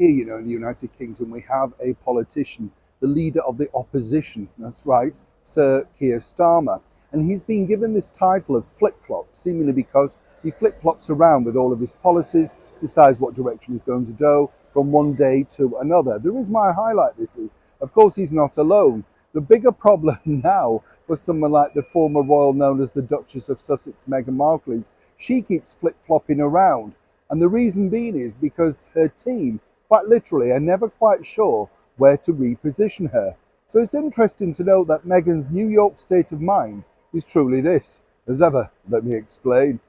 Here, in the United Kingdom, we have a politician, the leader of the opposition, that's right, Sir Keir Starmer. And he's been given this title of flip-flop, seemingly because he flip-flops around with all of his policies, decides what direction he's going to go from one day to another. The reason why I highlight this is, of course, he's not alone. The bigger problem now for someone like the former royal known as the Duchess of Sussex, Meghan Markle, is she keeps flip-flopping around. And the reason being is because her team, quite literally, are never quite sure where to reposition her. So it's interesting to note that Meghan's New York state of mind is truly this. As ever, let me explain.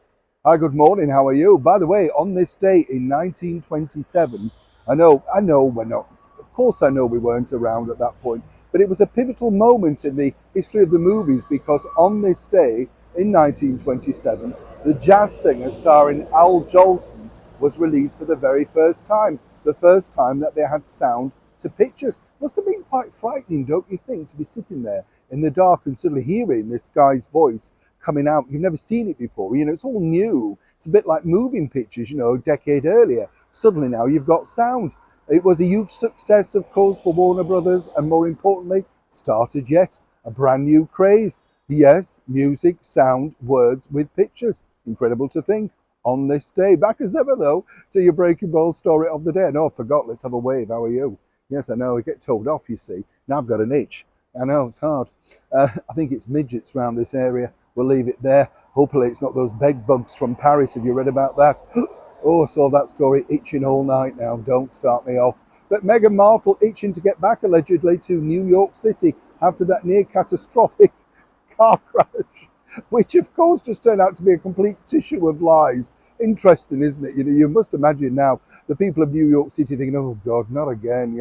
Hi, good morning, how are you? By the way, on this day in 1927, I know we're not, of course I know we weren't around at that point, but it was a pivotal moment in the history of the movies because on this day in 1927, the jazz singer starring Al Jolson was released for the very first time. The first time that they had sound to pictures. Must have been quite frightening, don't you think, to be sitting there in the dark and suddenly hearing this guy's voice coming out. You've never seen it before, it's all new. It's a bit like moving pictures, a decade earlier. Suddenly now you've got sound. It was a huge success, of course, for Warner Brothers, and more importantly, started yet a brand new craze. Yes, music, sound, words with pictures. Incredible to think. On this day, back as ever though, to your breaking ball story of the day. No, I forgot, let's have a wave. How are you? Yes, I know, I get told off, you see. Now I've got an itch. I know, it's hard. I think it's midgets around this area. We'll leave it there. Hopefully it's not those bed bugs from Paris. Have you read about that? Oh, I saw that story, itching all night now. Don't start me off. But Meghan Markle itching to get back, allegedly, to New York City after that near catastrophic car crash, which of course just turned out to be a complete tissue of lies. Interesting, isn't it? You must imagine now the people of New York City thinking, oh God, not again,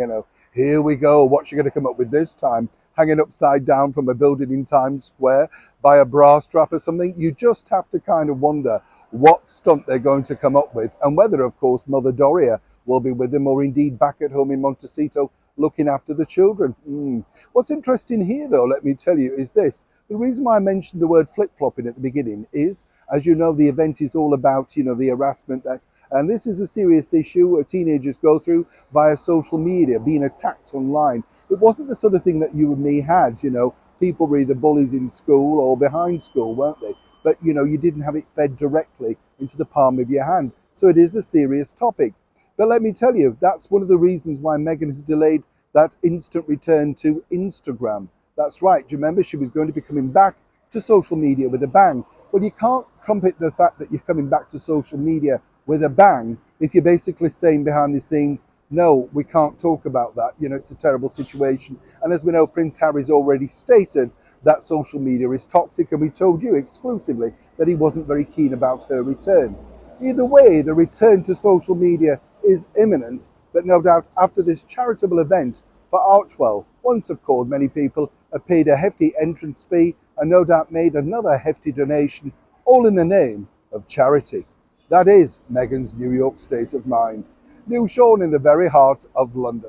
here we go. What's she going to come up with this time? Hanging upside down from a building in Times Square by a bra strap or something? You just have to kind of wonder what stunt they're going to come up with and whether, of course, Mother Doria will be with them or indeed back at home in Montecito looking after the children. What's interesting here, though, let me tell you, is this. The reason why I mentioned the word flip-flopping at the beginning is, as you know, the event is all about, the harassment and this is a serious issue teenagers go through via social media, being attacked online. It wasn't the sort of thing that you and me had, people were either bullies in school or behind school, weren't they? But, you didn't have it fed directly into the palm of your hand. So it is a serious topic. But let me tell you, that's one of the reasons why Meghan has delayed that instant return to Instagram. That's right. Do you remember she was going to be coming back to social media with a bang? Well, you can't trumpet the fact that you're coming back to social media with a bang if you're basically saying behind the scenes, no, we can't talk about that. It's a terrible situation. And as we know, Prince Harry's already stated that social media is toxic, and we told you exclusively that he wasn't very keen about her return. Either way, the return to social media is imminent, but no doubt after this charitable event for Archwell, once of course many people have paid a hefty entrance fee and no doubt made another hefty donation, all in the name of charity. That is Meghan's New York state of mind. New shown in the very heart of London.